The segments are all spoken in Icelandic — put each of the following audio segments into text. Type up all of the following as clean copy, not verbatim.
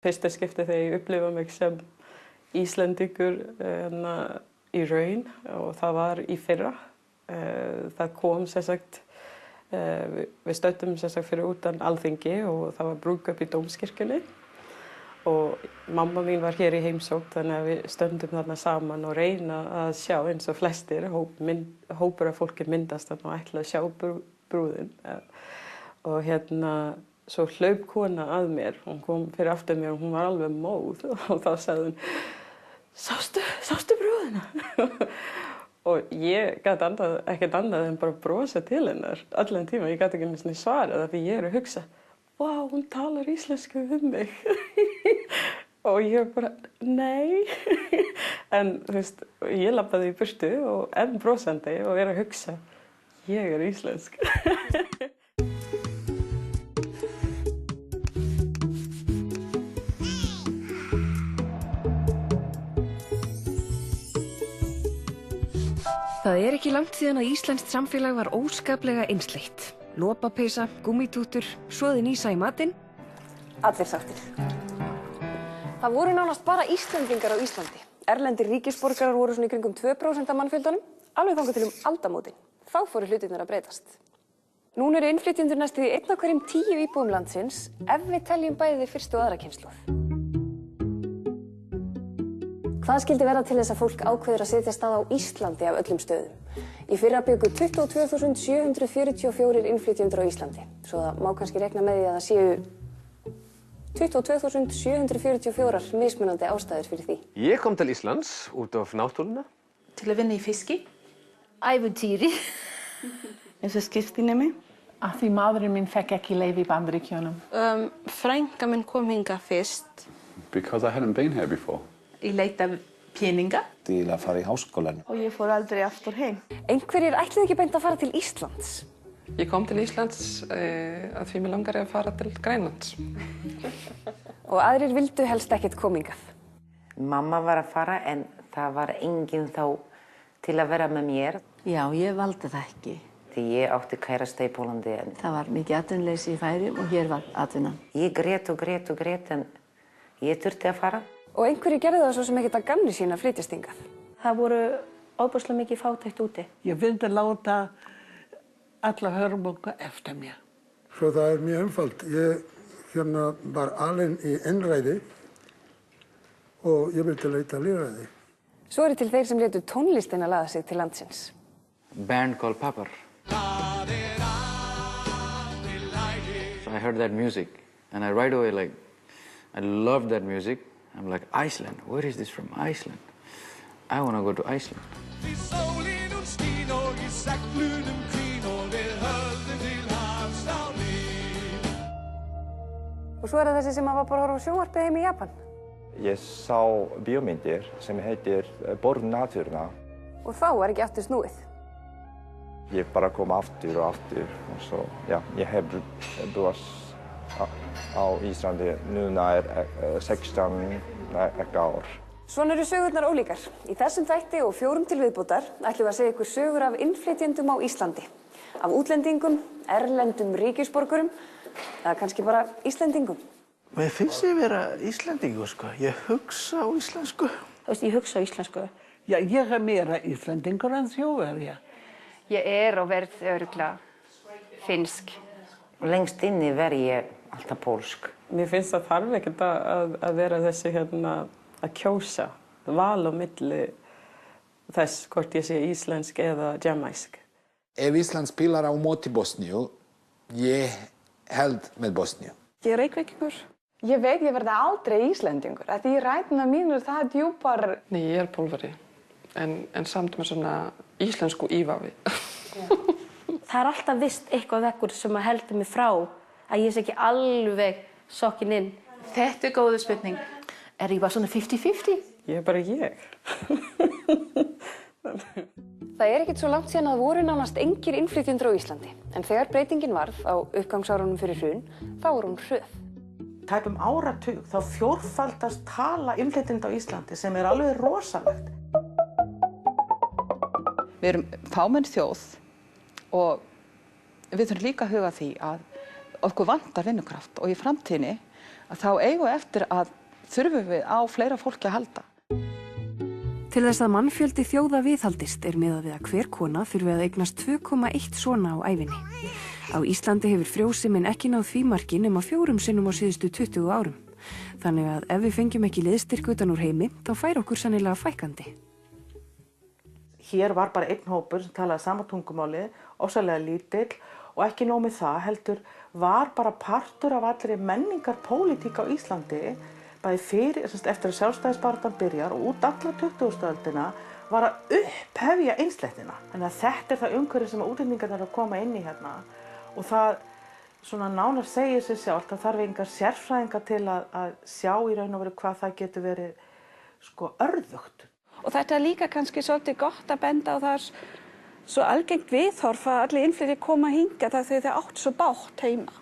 Fyrsta skipti þegar ég upplifa mig sem Íslendingur í raun og það var í fyrra. Það kom við stöndum fyrir utan Alþingi og það var brúðkaup í Dómskirkjunni og mamma mín var hér í heimsókn þannig að við stöndum þarna saman og reyna að sjá eins og flestir hópur af fólki myndast þarna og ætla að sjá brúðin og svo hlaup kona að mér, hún kom fyrir aftur mér og hún var alveg móð og þá sagði hún sástu brúðina? Og ég gat ekkert annað en bara brosa til hennar allan tíma, ég gat ekki einu sinni svarað því ég að hugsa, vá, hún talar íslensku við mig og ég bara, nei en þú veist, ég labbaði í burtu og enn brosandi og að hugsa, ég íslensk Það ekki langt síðan að íslenskt samfélag var óskaplega einsleitt. Lopapeysa, gúmmítúttur, soðin ísa í matinn. Allir sáttir. Það voru nánast bara Íslendingar á Íslandi. Erlendir ríkisborgarar voru svona í kringum 2% af mannfjöldanum, alveg þangað til aldamótin. Þá fóru hlutirnir að breytast. Núna eru innflytjendur næstu í 1 af hverjum 10 íbúum landsins ef við teljum bæði fyrstu og aðra kynslóð. Hvað skildi verða til þess að fólk ákveður að setjast að á Íslandi af öllum stöðum? Í fyrra bjuggu 22.744 innflytjendur á Íslandi, svo það má kannski reikna með því að það séu 22.744 mismunandi ástæður fyrir því. Ég kom til Íslands út af náttúruna. Til að vinna í fiski. Æventýri. Eins og skiptinemi. Af því maðurinn minn fekk ekki leyfi í Bandaríkjunum. Frænka minn kom hingað fyrst. Because I hadn't been here before. Í leit af peninga. Til að fara í háskólan. Og ég fór aldrei aftur heim. Einhverjir ætluðu ekki beint að fara til Íslands? Ég kom til Íslands að því mig langar að fara til Grænlands. Og aðrir vildu helst ekkert koma hingað. Mamma var að fara en það var enginn þá til að vera með mér. Já, ég valdi það ekki. Því ég átti kærasta í Pólandi en... Það var mikið atvinnuleysi í Færeyjum og hér var atvinnan. Ég grét og grét og grét en ég þurfti að fara. Og einhverju gerðu það svo sem ekkert að gamni sín að flytjast hingað. Það voru óbúslega mikið fátækt úti. Ég vildi láta alla hörmunga eftir mér. Svo það mjög einfalt. Ég var alinn í einræði og ég vildi leita lýðræði. Svo eru til þeir sem létu tónlistina laða sig til landsins. Band called Papar. So I heard that music and I right away I loved that music. I'm like, Iceland, where is this from? Iceland. I want to go to Iceland. Og svo það þessi sem var bara að horfa á sjónvarpið heim í Japan. Ég sá bíómyndir sem heitir Borð náttúruna. Og þá var ekki aftur snúið. Ég bara kom aftur og aftur og svo, já, ég hef búið á Íslandi núna 16 ár. Svona eru sögurnar ólíkar. Í þessum þætti og 4 til viðbótar ætlum við að segja ykkur sögur af innflytjendum á Íslandi. Af útlendingum, erlendum ríkisborgurum, eða kannski bara Íslendingum. Mér finnst ég vera Íslendingur, sko. Ég hugsa á íslensku. Þú veist, ég hugsa á íslensku. Já, ég meira Íslendingur en Þjóðverja. Ég og verð örugglega finnsk. Lengst inni verð ég alltaf pólsk. Mér finnst það þarf ekkert að vera þessi að kjósa, val á milli þess hvort ég sé íslensk eða jamaisk. Ef Ísland spilar á móti Bosníu, ég held með Bosníu. Ég Reykvíkingur. Ég veit ég verði aldrei Íslendingur, af því ræturnar mínur það djúpar. Nei, ég Pólverji, en samt með svona íslensku ívafi. Það alltaf vist eitthvað vekkur sem að heldur mig frá að ég sé ekki alveg sokkin inn. Þetta góð spurning. Ég bara svona 50-50? Ég bara ég. Það ekkert svo langt síðan að voru nánast engir innflytjendur á Íslandi. En þegar breytingin varð á uppgangsárunum fyrir hrun, þá var hún hröð. Tæpum áratug þá fjórfaldast tala innflytjenda á Íslandi sem alveg rosalegt. Við erum fámenn þjóð og við þurfum líka að huga því að okkur vantar vinnukraft og í framtíðinni þá eigum við eftir að þurfum við á fleira fólki að halda. Til þess að mannfjöldi þjóða viðhaldist miðað við að hver kona þurfi að eignast 2,1 svona á ævinni. Á Íslandi hefur frjósemin ekki náð því marki nema 4 sinnum á síðustu 20 árum. Þannig að ef við fengjum ekki liðstyrk utan úr heimi, þá fær okkur sennilega fækkandi. Hér var bara einn hópur sem talaði sama tungumáli, ofsalega lítill og ekki nóg með það heldur var bara partur af allri menningarpólitík á Íslandi bæði fyrir, eftir að sjálfstæðisbaráttan byrjar og út alla 20. öldina var að upphefja einsleitnina. Þannig að þetta það umhverfi sem útlendingarnir eru að koma inn í hérna og það svona nánar segir sig sjálft að þarf engar sérfræðingar til að sjá í raun og veru hvað það getur verið sko örðugt. Og þetta er líka kannski svolítið gott að benda á það svo algengt viðhorf að allir innflytjendur koma hingað þar þegar þeir átt svo bágt heima.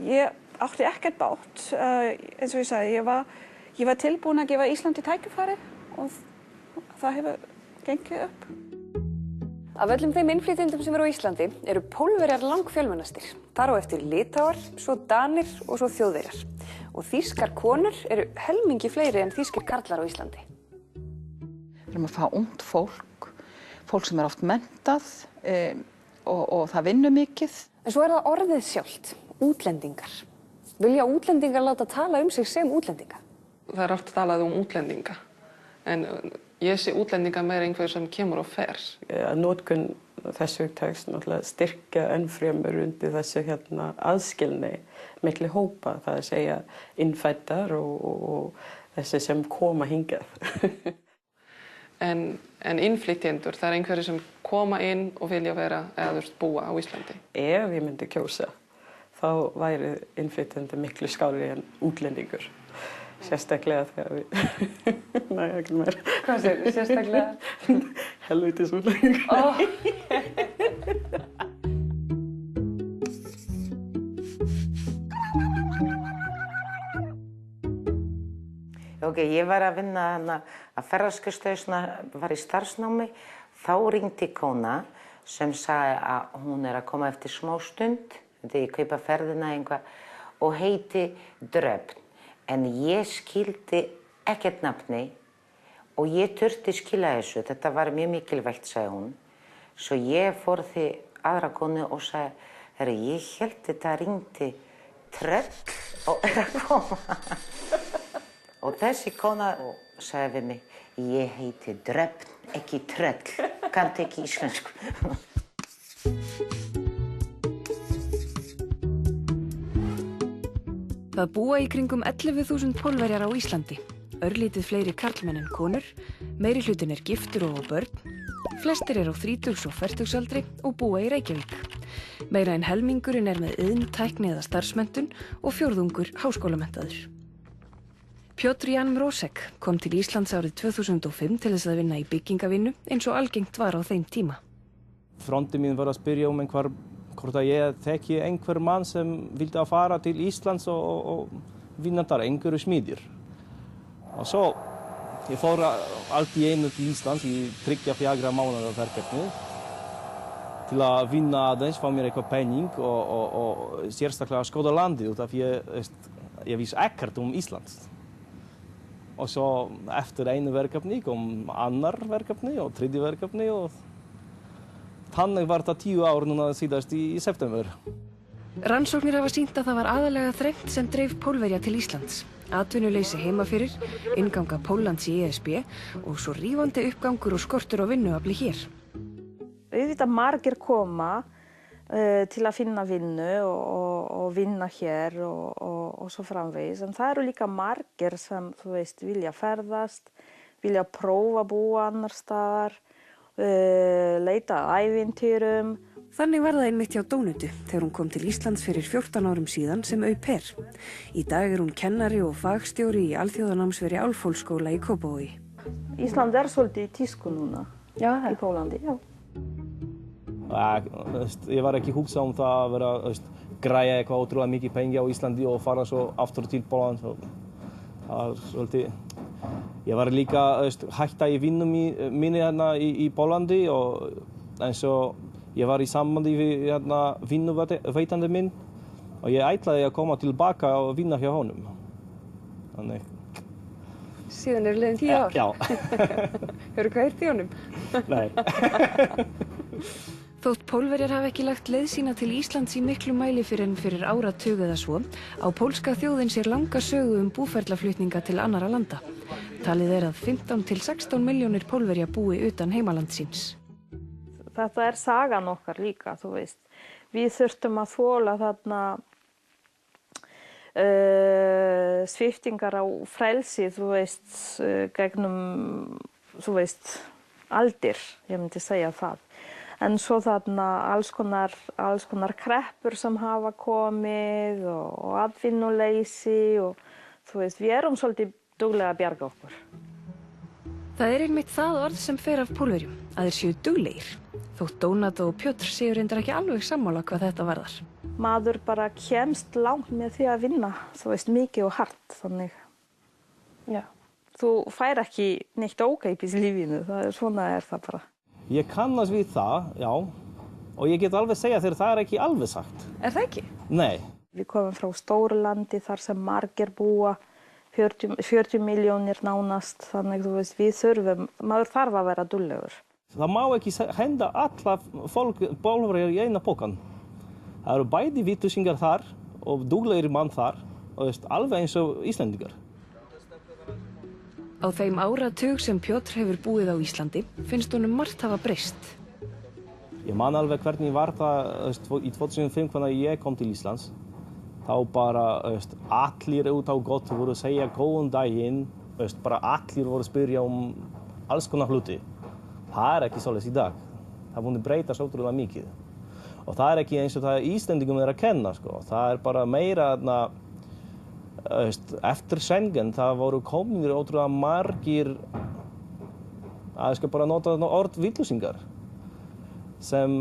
Ég átti ekkert bágt, eins og ég sagði, ég var tilbúin að gefa Íslandi tækifæri og það hefur gengið upp. Af öllum þeim innflytjendum sem eru á Íslandi eru Pólverjar langfjölmennastir. Þar á eftir Litáar, svo Danir og svo Þjóðverjar. Og þýskar konur eru helmingi fleiri en þýskir karlar á Íslandi. Við erum að fá ungt fólk sem er oft menntað og það vinnur mikið. En svo er það orðið sjálft, útlendingar. Vilja útlendingar láta tala sig sem útlendinga? Það er oft talað útlendinga, en ég sé útlendinga meira einhver sem kemur og fer. Notkun þessu hugtaks náttúrulega styrkja enn fremur undir þessu aðskilni milli hópa, það að segja innfæddar og þessi sem koma hingað. En innflytjendur, það er einhverjir sem koma inn og vilja vera eða búa á Íslandi. Ef ég myndi kjósa, þá væri innflytjendur miklu skárri en útlendingur. Sérstaklega þegar við... Nei, ekki meira. Hvað segir þið? Sérstaklega? Helvítis útlendingur. Ok, ég var að vinna að ferðaskrifstofu, var í starfsnámi. Þá ringdi kona sem sagði að hún er að koma eftir smá stund, þegar ég kaupa ferðina eitthvað, og heiti Dröfn. En ég skildi ekkert nafni og ég þurfti skila þessu. Þetta var mjög mikilvægt, sagði hún. Svo ég fór því aðra konu og sagði, herri, ég held þetta ringdi Tröll og er að koma. Og þessi kona sagði við mig, ég heiti Dröfn, ekki Tröll, kanntu ekki íslensku. Það búa í kringum 11.000 Pólverjar á Íslandi. Örlítið fleiri karlmenn en konur, meiri hlutin er giftur og á börn, flestir eru á 30- og 40-aldri og búa í Reykjavík. Meira en helmingurinn er með iðn, tækni eða starfsmenntun og fjórðungur háskólamenntaður. Pjotr Jan Mrozek kom til Íslands árið 2005 til þess að vinna í byggingavinnu eins og algengt var á þeim tíma. Frondi mín var að spyrja hvort að ég þekki einhver mann sem vildi að fara til Íslands og vinna þar einhverju smiðjur. Og svo ég fór allt í einu til Íslands í 3-4 mánaða verkefni til að vinna aðeins, fá mér eitthvað penning og sérstaklega skoða landið út af ég vissi ekkert Íslands. Og svo eftir einu verkefni kom annar verkefni og tredje verkefni og þannig var það 10 ár núna síðast í september. Rannsóknir hafa sýnt að það var aðallega þrennt sem dreif Pólverja til Íslands. Atvinnuleysi heima fyrir, innganga Póllands í ESB og svo rífandi uppgangur og skortur á vinnuafli hér. Auðvitað margir koma til að finna vinnu og vinna hér og svo framvegis. En það eru líka margir sem, vilja ferðast, vilja prófa að búa annar staðar, leita að ævintýrum. Þannig var það einmitt hjá Dónutu þegar hún kom til Íslands fyrir 14 árum síðan sem au pair. Í dag er hún kennari og fagstjóri í alþjóðanámsveri Álfhólsskóla í Kópavogi. Ísland er svolítið í tísku núna, í Pólandi, já. Ég var ekki hugsa það að vera græja eitthvað ótrúlega mikið pengi á Íslandi og fara svo aftur til Pólland. Ég var líka hætta í vinnu minni hérna í Pólandi og eins og ég var í sambandi við vinnuveitandi minn og ég ætlaði að koma tilbaka og vinna hjá honum. Þannig. Síðan eru liðin 10 ár? Já. Hefurðu hvað heyrt í honum? Nei. Þótt Pólverjar hafi ekki lagt leið sína til Íslands í miklu mæli fyrir áratug eða svo, á pólska þjóðin sér langa sögu búferlaflutninga til annarra landa. Talið að 15 til 16 milljónir Pólverja búi utan heimaland síns. Þetta sagan okkar líka, þú veist. Við þurftum að þola þarna sviptingar á frelsi, þú veist, gegnum, þú veist, aldir, ég myndi segja það. En svo þarna alls konar kreppur sem hafa komið og atvinnuleysi og þú veist, við erum svolítið duglega að bjarga okkur. Það einmitt það orð sem fer af Pólverjum, að þeir séu duglegir. Þótt Donat og Pjótr séu reyndar ekki alveg sammála hvað þetta varðar. Maður bara kemst langt með því að vinna, þú veist, mikið og hart, þannig. Já. Þú fær ekki neitt ókeypis í lífinu, svona það bara. Ég kannast við það, já, og ég get alveg segja þér það ekki alveg sagt. Það ekki? Nei. Við komum frá stóru landi þar sem margir búa, 40 milljónir nánast, þannig þú veist, maður þarf að vera duglegur. Það má ekki henda alla Pólverjar í eina pokan. Það eru bæði vitlusingar þar og duglegir mann þar, og veist, alveg eins og Íslendingar. Á þeim áratug sem Pjótr hefur búið á Íslandi finnst honum margt hafa breyst. Ég man alveg hvernig var það í 2005 þegar ég kom til Íslands. Þá bara allir út á gott voru að segja góðan daginn, bara allir voru að spyrja alls konar hluti. Það ekki svoleiðis í dag. Það búið breytast ótrúlega mikið. Og það ekki eins og það Íslendingum að kenna, sko. Það bara meira eftir Schengen, það voru kominir ótrúlega margir, ég skal bara nota orð vitlusingar, sem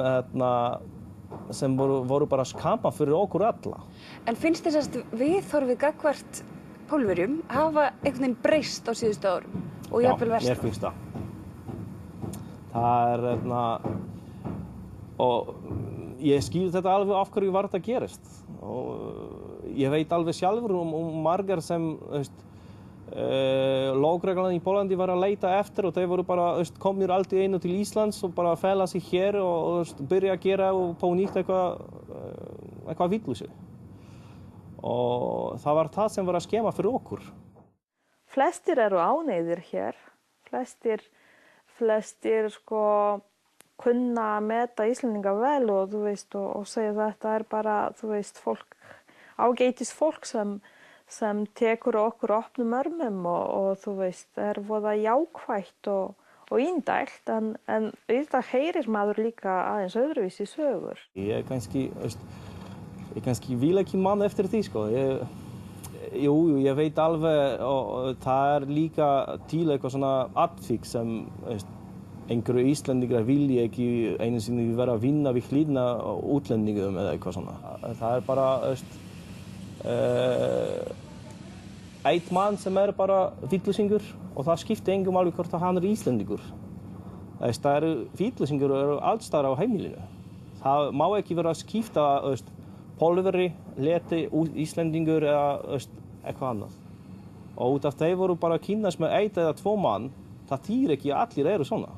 voru bara skapa fyrir okkur alla. En finnst þess að viðhorfið gagnvart Pólverjum hafa einhvern veginn breyst á síðustu árum? Og jafnvel versta? Já, mér finnst það. Það og ég skil þetta alveg af hverju var þetta gerist. Og ég veit alveg sjálfur margar sem lögreglan í Pólandi var að leita eftir og þeir voru bara komnir allt í einu til Íslands og bara fela sig hér og byrja að gera på nýtt eitthvað vitleysu. Og það var það sem var að skema fyrir okkur. Flestir eru ánægðir hér. Flestir sko kunna að meta Íslendinga vel og þú veist og segja þetta bara þú veist ágætis fólk sem tekur okkur opnum örmum og þú veist voða jákvætt og indælt en auðvitað heyrir maður líka aðeins öðruvísi sögur. Ég kannski vil ekki man eftir því sko. Jú, ég veit alveg og það líka til eitthvað svona atvik sem einhverju Íslendingar vilja ekki einu sinni vera að vinna við hlýðna útlendingum eða eitthvað svona. Það bara einn mann sem bara vitlusingur og það skiptir engum alveg hvort hann Íslendingur. Það vitlusingur alls staðar á heimilinu. Það má ekki vera að skipta Pólverji, leti, Íslendingur eða eitthvað annað. Og út af þeir voru bara að kynnast með einn eða tvo mann, það þýðir ekki að allir eru svona.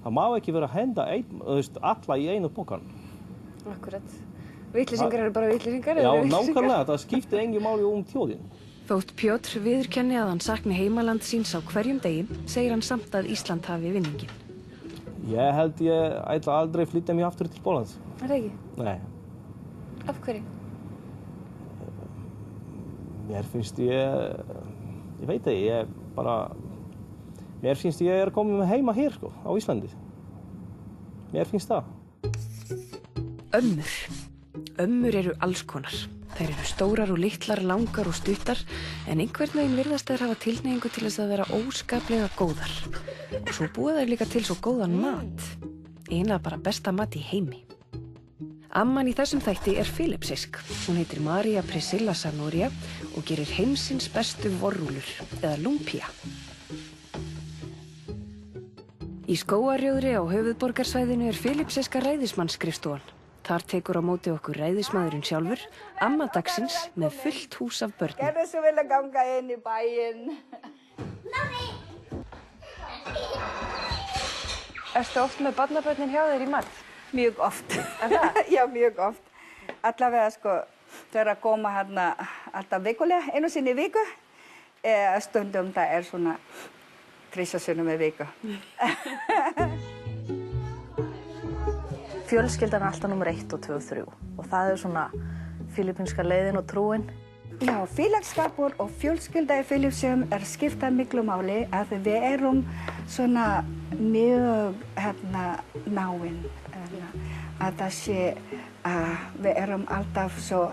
Það má ekki vera að henda alla í einu pokan. Akkurat. Vitleysingar eru bara vitleysingar? Já, nákvæmlega. Það skiptir engum máli þjóðin. Þótt Pjótr viðurkenni að hann sakni heimaland síns á hverjum degi, segir hann samt að Ísland hafi vinninginn. Ég held ég ætla aldrei flytja mig aftur til Póllands. Það ekki? Nei. Af hverju? Mér finnst ég veit það, mér finnst ég komin heima hér sko, á Íslandi. Mér finnst það. Ömmur eru alls konar. Þær eru stórar og litlar, langar og stuttar, en einhvern veginn virðast þær hafa tilhneigingu til þess að vera óskaplega góðar. Og svo búa þær líka til svo góðan mat. Eiginlega bara besta mat í heimi. Amman í þessum þætti filippseysk. Hún heitir María Priscilla Sanoria og gerir heimsins bestu vorrúllur, eða lumpia. Í skógarrjóðri á höfuðborgarsvæðinu filippseyska ræðismannsskrifstofan. Þar tekur á móti okkur ræðismaðurinn sjálfur, amma dagsins með fullt hús af börnum. Gerðu svo vel að ganga inn í bæinn. Ertu oft með barnabörnin hjá þér í mat? Mjög oft. Já, mjög oft. Allavega sko, þau eru að koma hérna alltaf vikulega, einu sinni í viku. Stundum það er svona 3 sinnum í viku. Fjölskyldan er alltaf númer 1 og 2 og 3 og það er svona fílípínska leiðin og trúin. Já, félagsskapur og fjölskylda í Filippseyjum skipta miklu máli að við erum svona mjög náin. Að það sé að við erum alltaf svo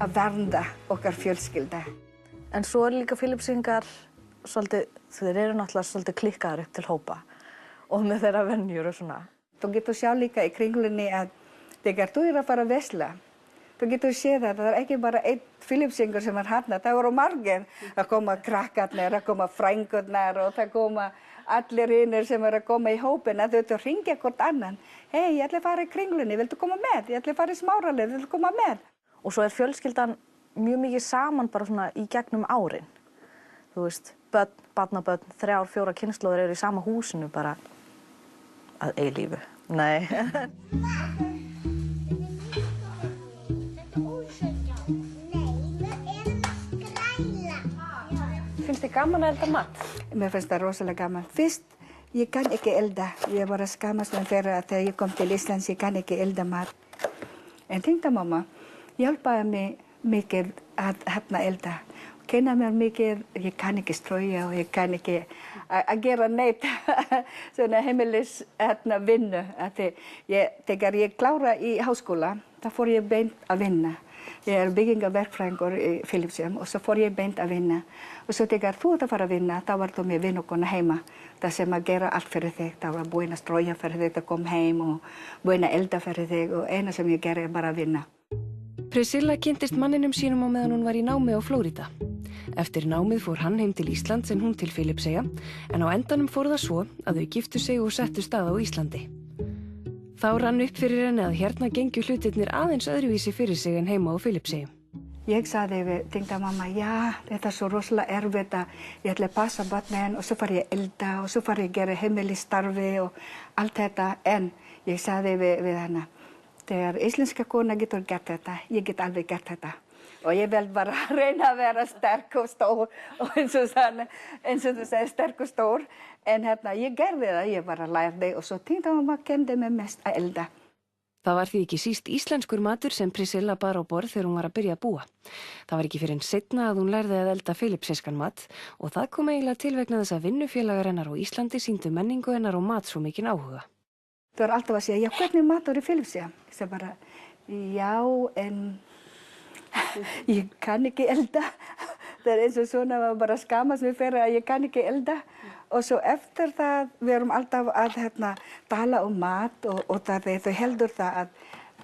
að vernda okkar fjölskylda. En svo er líka Filippseyingar svolítið, þeir eru náttúrulega svolítið klikkaðar upp til hópa og með þeirra venjur og svona. Þú getur sjá líka í kringlunni að þegar þú að fara að vesla, þú getur séð að það ekki bara einn Filippseyingur sem hérna, það voru margir. Það koma krakkarnir, það koma frængurnar og það koma allir hinnir sem að koma í hópin að þau hringja hvort annan. Hei, ég ætla að fara í kringlunni, viltu koma með? Ég ætla að fara í Smáralið, viltu koma með? Og svo er fjölskyldan mjög mikið saman bara svona í gegnum árin. Þú veist, börn, barnabörn, 3-4 kynslóðir eru í sama húsinu bara að eilífu. Nei. Finnst þið gaman að elda mat? Mér finnst það rosalega gaman. Fyrst, ég kann ekki elda. Ég var að skammast mig fyrir að þegar ég kom til Íslands, ég kann ekki elda mat. En tengdamamma hjálpaði mig mikið að elda. Kenna mér mikið, ég kann ekki strauja og ég kann ekki að gera neitt svona heimilis vinnu. Þegar ég klára í háskóla, þá fór ég beint að vinna. Ég er byggingaverkfræðingur í Filippseyjum og svo fór ég beint að vinna. Og svo þegar þú ert að fara að vinna, þá var þú með vinnukona heima. Það sem að gera allt fyrir þig. Það var búin að strauja fyrir þig, það kom heim og búin að elda fyrir þig og eina sem ég gerði er bara að vinna. Priscilla kynntist manninum sínum á meðan hún var í námi á Flórida. Eftir námið fór hann heim til Íslands en hún til Filippseyja, en á endanum fór það svo að þau giftu sig og settu stað á Íslandi. Þá rann upp fyrir henni að hérna gengju hlutirnir aðeins öðruvísi fyrir sig en heima á Filippseyjum. Ég sagði við tengdamamma, já, þetta er svo rosalega erfitt að ég ætla að passa barnin og svo far ég elda og svo far ég gera heimilisstarfi og allt þetta. En ég sagði við hana, þegar íslenska kona getur gert þetta, ég get alveg gert þetta. Og ég vil bara reyna að vera sterk og stór og eins og þú segir sterk og stór. En ég gerði það, ég bara lærði og svo tengdamamma kenndi mig mest að elda. Það var því ekki síst íslenskur matur sem Priscilla bar á borð þegar hún var að byrja að búa. Það var ekki fyrr en seinna að hún lærði að elda filippseyskan mat og það kom eiginlega til vegna þess að vinnufélagar hennar á Íslandi sýndu menningu hennar og mat svo mikinn áhuga. Það var alltaf að segja, já, hvernig matur í Filippseyja? Ég sagði bara, já, en ég kann ekki elda. Það er eins og svona að bara skammast mig fyrir að ég kann ekki elda. Og svo eftir það, við erum alltaf að tala mat og þau heldur það að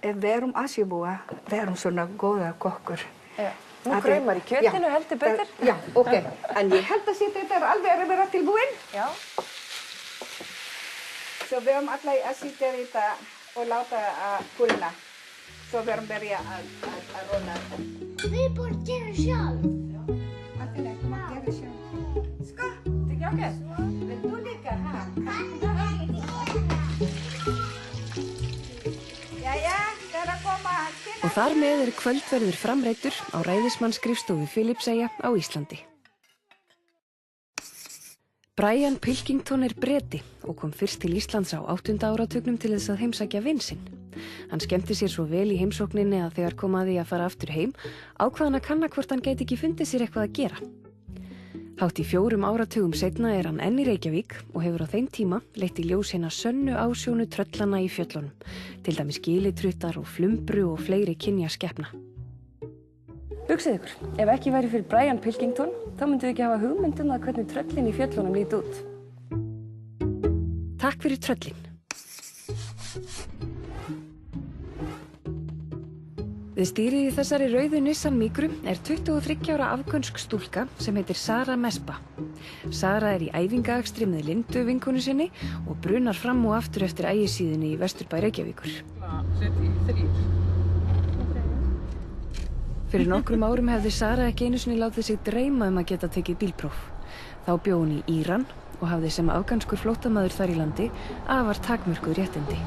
ef við erum Asíubúa, við erum svona góða kokkur. Nú kraumar í kjötinu heldur betur. Já, ok. En ég held að þetta er alveg að vera tilbúin. Já. Svo við erum alltaf að sitja þetta og láta að kólna. Svo við erum byrja að róla þetta. Við erum búin að gera sjálf. Alltaf ekki að gera sjálf. Sko, þetta er okkur. Vil þú líka, ha? Jæja, það er að koma. Og þar með kvöldverður framreiddur á ræðismannsskrifstofu Filippseyja á Íslandi. Brian Pilkington er Breti og kom fyrst til Íslands á 8. áratugnum til þess að heimsækja vin sinn. Hann skemmti sér svo vel í heimsókninni að þegar kom að því að fara aftur heim, ákvað hann að kanna hvort hann gæti ekki fundið sér eitthvað að gera. Hátt í 4 áratugum seinna er hann enn í Reykjavík og hefur á þeim tíma leitt í ljós hina sönnu ásjónu tröllana í fjöllunum, til dæmis gilitruttar og flumbru og fleiri kynja skepna. Hugsið ykkur, ef ekki væri fyrir Brian Pilkington, þá myndum við ekki hafa hugmynd að hvernig tröllin í fjöllunum líti út. Takk fyrir tröllin. Við stýrið í þessari rauðu Nissan Micru 23 ára afgönsk stúlka sem heitir Sara Mesba. Sara í æfingaakstri með Lindu vinkonu sinni og brunar fram og aftur eftir ægisíðunni í Vesturbæ Reykjavíkur. Fyrir nokkrum árum hefði Sara ekki einu sinni látið sig dreyma að geta tekið bílpróf. Þá bjó hún í Íran og hafði sem afganskur flóttamaður þar í landi afar takmörkuð réttindi.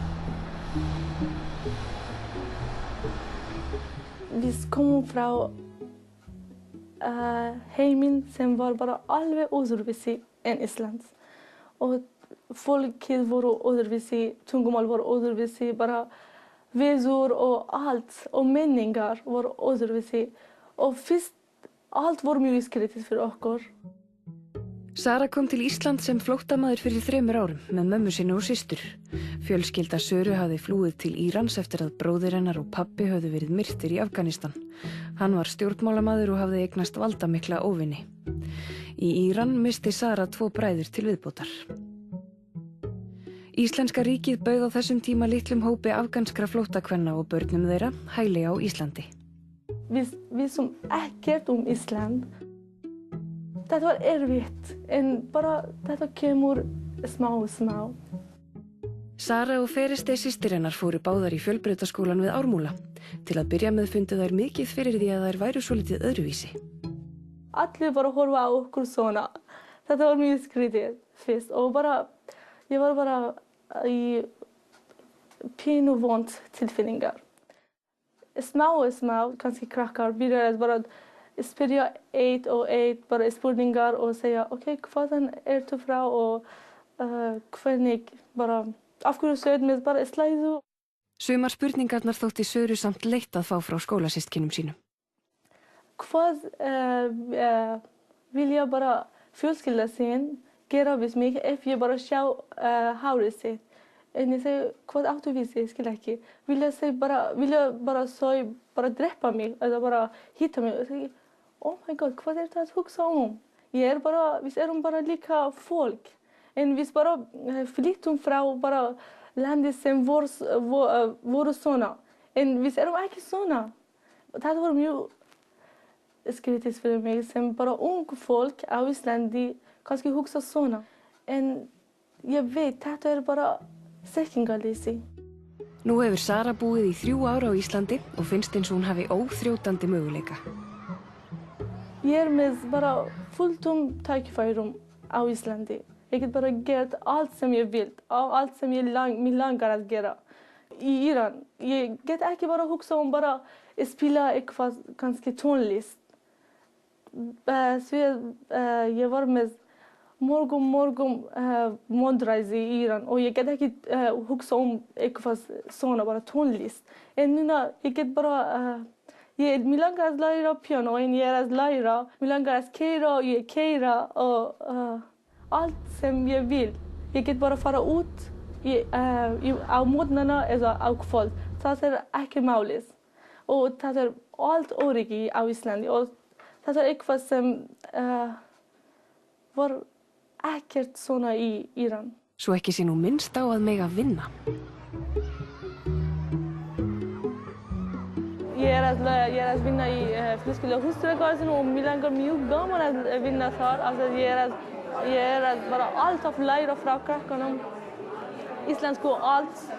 Við komum frá heiminn sem var bara alveg öðruvísi en Íslands. Og fólkið voru öðruvísi, tungumál voru öðruvísi, bara veður og allt og menningar voru öðruvísi. Og fyrst allt voru mjög skrítið fyrir okkur. Sara kom til Ísland sem flóttamaður fyrir 3 árum með mömmu sinni og systur. Fjölskylda Söru hafði flúið til Írans eftir að bróðir hennar og pabbi höfðu verið myrtir í Afganistan. Hann var stjórnmálamaður og hafði eignast valdamikla óvini. Í Íran missti Sara 2 bræður til viðbótar. Íslenska ríkið bauð á þessum tíma litlum hópi afganskra flóttakvenna og börnum þeirra hæli á Íslandi. Við vissum ekkert Ísland. Þetta var erfitt, en bara þetta kemur smá. Sara og Feristey systir hennar fóru báðar í fjölbrautaskólan við Ármúla. Til að byrja með fundu þær mikið fyrir því að þær væru svolítið öðruvísi. Allir bara horfa á okkur svona. Þetta var mjög skrítið fyrst og ég var bara í pínu vond tilfinningar. Smá, kannski krakkar byrjaði bara spyrja eitt og eitt bara spurningar og segja hvaðan ertu frá og hvernig bara af hverju sögðu mér bara slæðu. Sumar spurningarnar þótti Söru samt leitt að fá frá skólasystkinum sínum. Hvað vilja bara fjölskylda sín gera við mig ef ég bara sjá hárið sitt? En ég segi, hvað áttu við sig, skil ekki. Vilja bara þau bara drepa mig eða bara hitta mig. Og segi, oh my god, hvað er það að hugsa Við erum bara líka fólk. En við bara flyttum frá bara landi sem voru svona. En við erum ekki svona. Það var mjög skrítið fyrir mig sem bara ung fólk á Íslandi kannski hugsa svona. En ég veit, þetta er bara þekkingarleysi. Nú hefur Sara búið í 3 ár á Íslandi og finnst eins og hún hafi óþrjótandi möguleika. Ég með bara fulltum tækifærum á Íslandi. Ég get bara gert allt sem ég vil, allt sem mig langar að gera. Í Íran, ég get ekki bara hugsa bara spila eitthvað, kannski tónlist. Ég var með morgun mótræsi í Íran og ég get ekki hugsa eitthvað svona, bara tónlist. En núna, ég get bara, mig langar að læra piano, en ég að læra, mig langar að keyra og ég keyra og allt sem ég vil. Ég get bara fara út á mótnana eða á kvöld. Það er ekki málið. Og það er allt öryggi á Íslandi og það er eitthvað sem var ekkert svona í Íran. Svo ekki sé nú minnst á að mega vinna. Ég er að vinna í Flugskóla Húsdýragarðinn og mér langar mjög gaman að vinna þar. Ég er að bara alltaf læra frá krakkanum. Íslensku og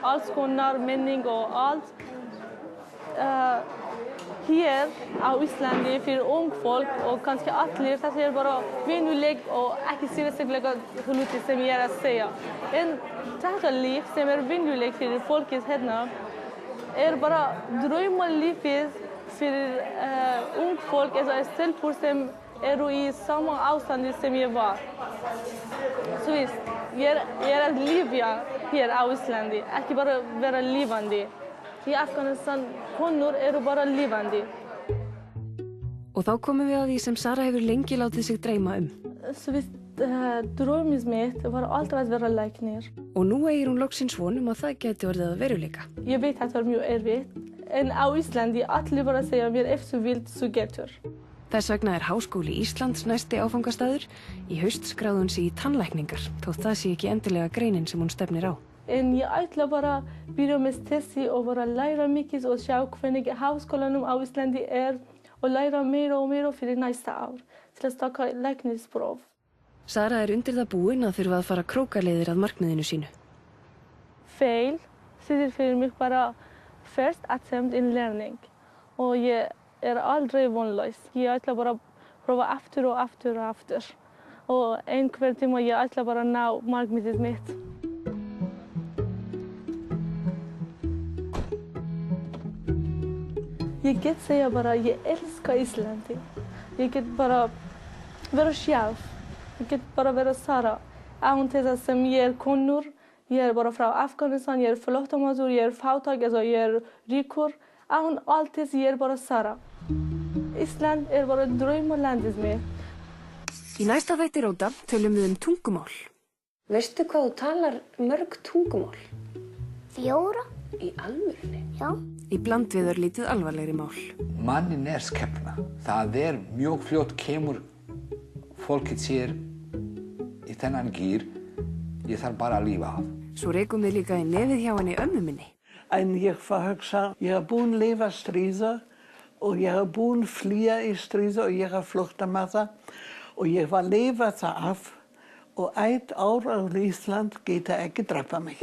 alls konar menning og allt. Hér á Íslandi fyrir ung fólk og kannski allir, það er bara venjuleg og ekki sérstaklega hluti sem ég er að segja. En þetta líf sem er venjuleg fyrir fólkið hérna er bara draumalífið fyrir ung fólk eða stelpur sem eru í sama ástandi sem ég var. Svo ég er að lifa hér á Íslandi, ekki bara vera lifandi. Í Afganistan, konur eru bara lifandi. Og þá komum við að því sem Sara hefur lengi látið sig dreyma um. Svo draumið mitt var alltaf að vera læknir. Og nú eigir hún loksins von að það geti orðið að veruleika. Ég veit að það er mjög erfitt, en á Íslandi allir bara segja mér ef þú vilt, þú getur. Þess vegna er Háskóli Íslands næsti áfangastaður. Í haust skráði hún sig í tannlækningar, þótt það sé ekki endilega greinin sem hún stefnir á. En ég ætla bara að byrja með þessi og bara læra mikið og sjá hvernig háskólanum á Íslandi og læra meira og meira fyrir næsta ár til að taka læknispróf. Sara undir það búin að þurfa að fara krókaleiðir að markmiðinu sínu. Fail þýðir fyrir mig bara first attempt in learning og ég aldrei vonlaus. Ég ætla bara að prófa aftur og aftur og aftur og einhver tíma ég ætla bara að ná markmiðið mitt. Ég get segja bara að ég elska Íslandi. Ég get bara vera sjálf. Ég get bara vera Sara. Án þess sem ég konur, ég bara frá Afganistan, ég flóttamaður, ég fátæk, ég ríkur. Án allt þess ég bara Sara. Ísland bara draumalandið mér. Í næsta þætti Róta tölum við tungumál. Veistu hvað þú talar mörg tungumál? 4. Í alvörunni? Já. Í bland við örlítið alvarlegri mál. Mannin skepna. Það mjög fljótt kemur fólkið sér í þennan gír. Ég þarf bara að lífa af. Svo rekum við líka í nefið hjá henni ömmu minni. En ég var hugsa, ég búin lifa stríða og ég búin flýja í stríða og ég flótta með það og ég var lifa það af og 1 ár á Ísland geta ekki drepa mig.